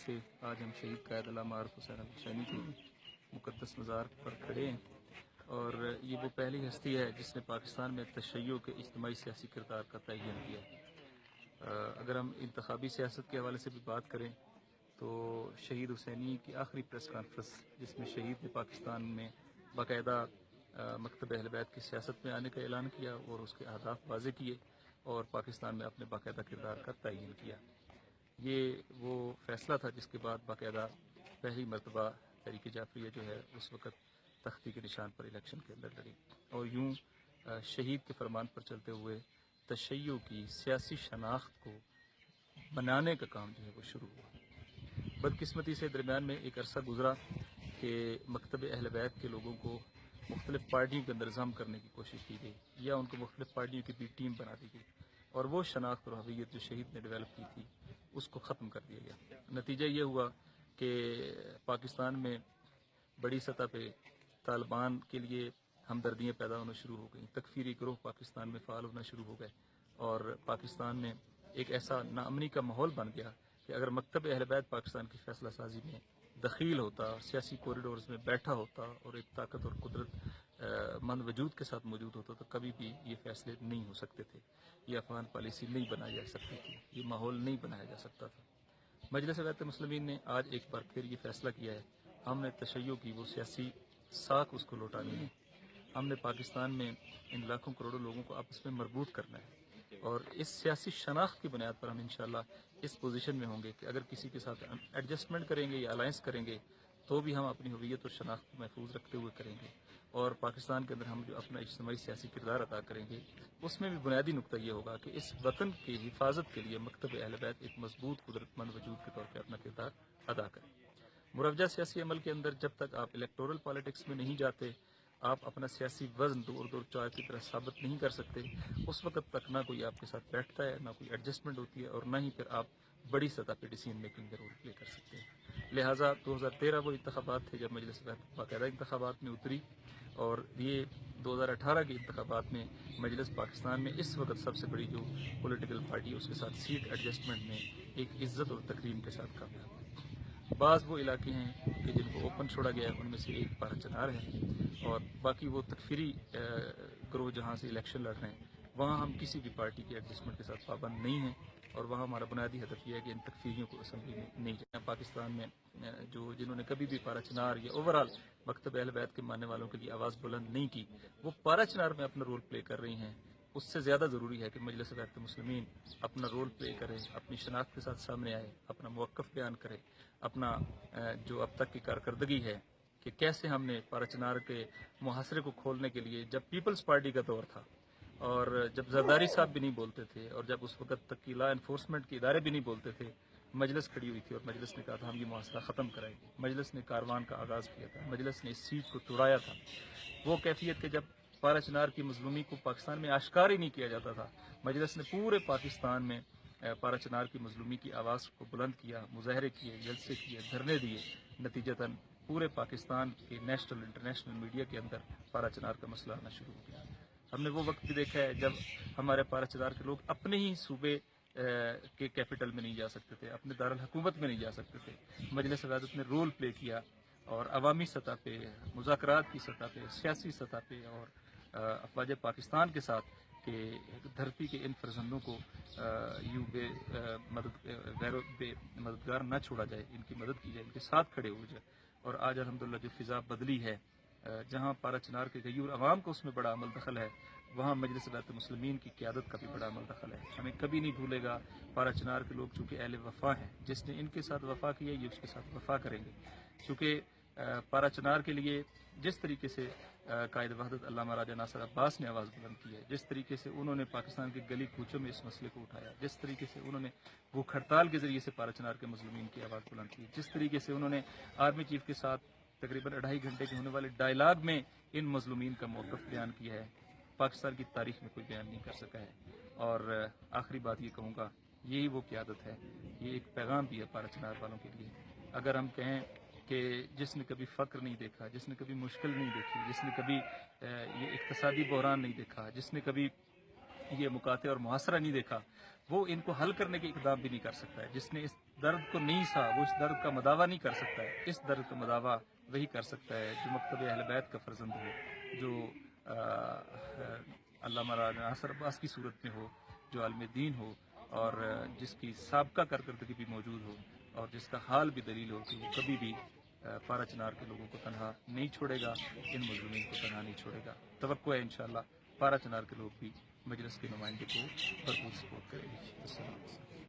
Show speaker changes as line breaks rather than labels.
سے آج ہم شہید قائد علامہ عارف حسین الحسینی کے مقدس مزار پر کھڑے ہیں، اور یہ وہ پہلی ہستی ہے جس نے پاکستان میں تشیع کے اجتماعی سیاسی کردار کا تعین کیا۔ اگر ہم انتخابی سیاست کے حوالے سے بھی بات کریں تو شہید حسینی کی آخری پریس کانفرنس، جس میں شہید نے پاکستان میں باقاعدہ مکتب اہل بیت کی سیاست میں آنے کا اعلان کیا اور اس کے اہداف واضح کیے اور پاکستان میں اپنے باقاعدہ کردار کا تعین کیا۔ یہ وہ فیصلہ تھا جس کے بعد باقاعدہ پہلی مرتبہ تحریک جعفریہ جو ہے اس وقت تختی کے نشان پر الیکشن کے اندر لڑی، اور یوں شہید کے فرمان پر چلتے ہوئے تشیع کی سیاسی شناخت کو بنانے کا کام جو ہے وہ شروع ہوا۔ بدقسمتی سے درمیان میں ایک عرصہ گزرا کہ مکتب اہل بیت کے لوگوں کو مختلف پارٹیوں کے اندر ضم کرنے کی کوشش کی گئی، یا ان کو مختلف پارٹیوں کی بھی ٹیم بنا دی گئی، اور وہ شناخت اور ہویت جو شہید نے ڈیولپ کی تھی اس کو ختم کر دیا گیا۔ نتیجہ یہ ہوا کہ پاکستان میں بڑی سطح پہ طالبان کے لیے ہمدردیاں پیدا ہونا شروع ہو گئیں، تکفیری گروہ پاکستان میں فعال ہونا شروع ہو گئے، اور پاکستان میں ایک ایسا ناامنی کا ماحول بن گیا کہ اگر مکتب اہل بیت پاکستان کی فیصلہ سازی میں دخیل ہوتا، سیاسی کوریڈورز میں بیٹھا ہوتا اور ایک طاقت اور قدرت مند وجود کے ساتھ موجود ہوتا تو کبھی بھی یہ فیصلے نہیں ہو سکتے تھے، یہ افغان پالیسی نہیں بنائی جا سکتی تھی، یہ ماحول نہیں بنایا جا سکتا تھا۔ مجلس اتحاد مسلمین نے آج ایک بار پھر یہ فیصلہ کیا ہے، ہم نے تشیع کی وہ سیاسی ساکھ اس کو لوٹانی ہے، ہم نے پاکستان میں ان لاکھوں کروڑوں لوگوں کو آپس میں مربوط کرنا ہے، اور اس سیاسی شناخت کی بنیاد پر ہم انشاءاللہ اس پوزیشن میں ہوں گے کہ اگر کسی کے ساتھ ایڈجسٹمنٹ کریں گے یا الائنس کریں گے تو بھی ہم اپنی ہویت اور شناخت کو محفوظ رکھتے ہوئے کریں گے، اور پاکستان کے اندر ہم جو اپنا اجتماعی سیاسی کردار ادا کریں گے اس میں بھی بنیادی نقطہ یہ ہوگا کہ اس وطن کی حفاظت کے لیے مکتب اہل بیت ایک مضبوط قدرت مند وجود کے طور پہ اپنا کردار ادا کریں۔ مروجہ سیاسی عمل کے اندر جب تک آپ الیکٹورل پالیٹکس میں نہیں جاتے، آپ اپنا سیاسی وزن دور دور چائے کی طرح ثابت نہیں کر سکتے، اس وقت تک نہ کوئی آپ کے ساتھ بیٹھتا ہے، نہ کوئی ایڈجسٹمنٹ ہوتی ہے، اور نہ ہی پھر آپ بڑی سطح پہ ڈیسیژن میکنگ کا رول پلے کر سکتے ہیں۔ لہٰذا 2013 وہ انتخابات تھے جب مجلس باقاعدہ انتخابات میں اتری، اور یہ 2018 کے انتخابات میں مجلس پاکستان میں اس وقت سب سے بڑی جو پولیٹیکل پارٹی اس کے ساتھ سیٹ ایڈجسٹمنٹ میں ایک عزت اور تکریم کے ساتھ کامیاب ہے۔ بعض وہ علاقے ہیں کہ جن کو اوپن چھوڑا گیا ہے، ان میں سے ایک پارا چنار ہے، اور باقی وہ تکفیری گروہ جہاں سے الیکشن لڑ رہے ہیں وہاں ہم کسی بھی پارٹی کے ایڈجسٹمنٹ کے ساتھ پابند نہیں ہیں، اور وہاں ہمارا بنیادی ہدف یہ ہے کہ ان تکفیریوں کو اسمبلی میں نہیں جائیں۔ پاکستان میں جنہوں نے کبھی بھی پارا چنار یا اوورآل مکتب اہل بیت کے ماننے والوں کے لیے آواز بلند نہیں کی، وہ پارا چنار میں اپنا رول پلے کر رہی ہیں۔ اس سے زیادہ ضروری ہے کہ مجلس اتحاد مسلمین اپنا رول پلے کرے، اپنی شناخت کے ساتھ سامنے آئے، اپنا موقف بیان کرے، اپنا جو اب تک کی کارکردگی ہے کہ کیسے ہم نے پارا چنار کے محاصرے کو کھولنے کے لیے، جب پیپلز پارٹی کا دور تھا اور جب زرداری صاحب بھی نہیں بولتے تھے، اور جب اس وقت تک کی لا انفورسمنٹ کے ادارے بھی نہیں بولتے تھے، مجلس کھڑی ہوئی تھی اور مجلس نے کہا تھا ہم یہ محاصرہ ختم کرائیں گے۔ مجلس نے کاروان کا آغاز کیا تھا، مجلس نے اس سیٹ کو توڑایا تھا۔ وہ کیفیت کہ جب پارا چنار کی مظلومی کو پاکستان میں آشکار ہی نہیں کیا جاتا تھا، مجلس نے پورے پاکستان میں پارا چنار کی مظلومی کی آواز کو بلند کیا، مظاہرے کیے، جلسے کیے، دھرنے دیے، نتیجتاً پورے پاکستان کے نیشنل انٹرنیشنل میڈیا کے اندر پارا چنار کا مسئلہ آنا شروع ہو گیا۔ ہم نے وہ وقت بھی دیکھا ہے جب ہمارے پارا چنار کے لوگ اپنے ہی صوبے کے کیپٹل میں نہیں جا سکتے تھے، اپنے دارالحکومت میں نہیں جا سکتے تھے۔ مجلس عدالت نے رول پلے کیا، اور عوامی سطح پہ، مذاکرات کی سطح پہ، سیاسی سطح پہ، اور افواج پاکستان کے ساتھ کہ دھرتی کے ان فرزندوں کو یوں بے مددگار نہ چھوڑا جائے، ان کی مدد کی جائے، ان کے ساتھ کھڑے ہو جائے۔ اور آج الحمدللہ جو فضا بدلی ہے، جہاں پارا چنار کے غیور عوام کو اس میں بڑا عمل دخل ہے، وہاں مجلس اتحاد مسلمین کی قیادت کا بھی بڑا عمل دخل ہے۔ ہمیں کبھی نہیں بھولے گا پارا چنار کے لوگ چونکہ اہل وفا ہیں، جس نے ان کے ساتھ وفا کی ہے یہ اس کے ساتھ وفا کریں گے، چونکہ پارا چنار کے لیے جس طریقے سے قائد وحدت علامہ راجہ ناصر عباس نے آواز بلند کی ہے، جس طریقے سے انہوں نے پاکستان کے گلی کوچوں میں اس مسئلے کو اٹھایا، جس طریقے سے انہوں نے بھوک ہڑتال کے ذریعے سے پارا چنار کے مظلومین کی آواز بلند کی، جس طریقے سے انہوں نے آرمی چیف کے ساتھ تقریباً 2.5 گھنٹے کے ہونے والے ڈائلاگ میں ان مظلومین کا موقف بیان کیا ہے، پاکستان کی تاریخ میں کوئی بیان نہیں کر سکا ہے۔ اور آخری بات یہ کہوں گا، یہی وہ قیادت ہے، یہ ایک پیغام بھی ہے پارا چنار والوں کے لیے۔ اگر ہم کہیں کہ جس نے کبھی فقر نہیں دیکھا، جس نے کبھی مشکل نہیں دیکھی، جس نے کبھی یہ اقتصادی بحران نہیں دیکھا، جس نے کبھی یہ مقاطع اور محاصرہ نہیں دیکھا وہ ان کو حل کرنے کے اقدام بھی نہیں کر سکتا ہے. جس نے اس درد کو نہیں سہا وہ اس درد کا مداوع نہیں کر سکتا ہے. اس درد کا مداوع وہی کر سکتا ہے جو مکتب اہل بیت کا فرزند ہو, جو علامہ راجہ ناصر عباس کی صورت میں ہو, جو عالم دین ہو, اور جس کی سابقہ کارکردگی بھی موجود ہو, اور جس کا حال بھی دلیل ہو کہ وہ کبھی بھی پارا چنار کے لوگوں کو تنہا نہیں چھوڑے گا, ان مظلومین کو تنہا نہیں چھوڑے گا. توقع ہے انشاءاللہ پارا چنار کے لوگ بھی مجلس کے نمائندے کو بھرپور سپورٹ کریں گے. السلام علیکم.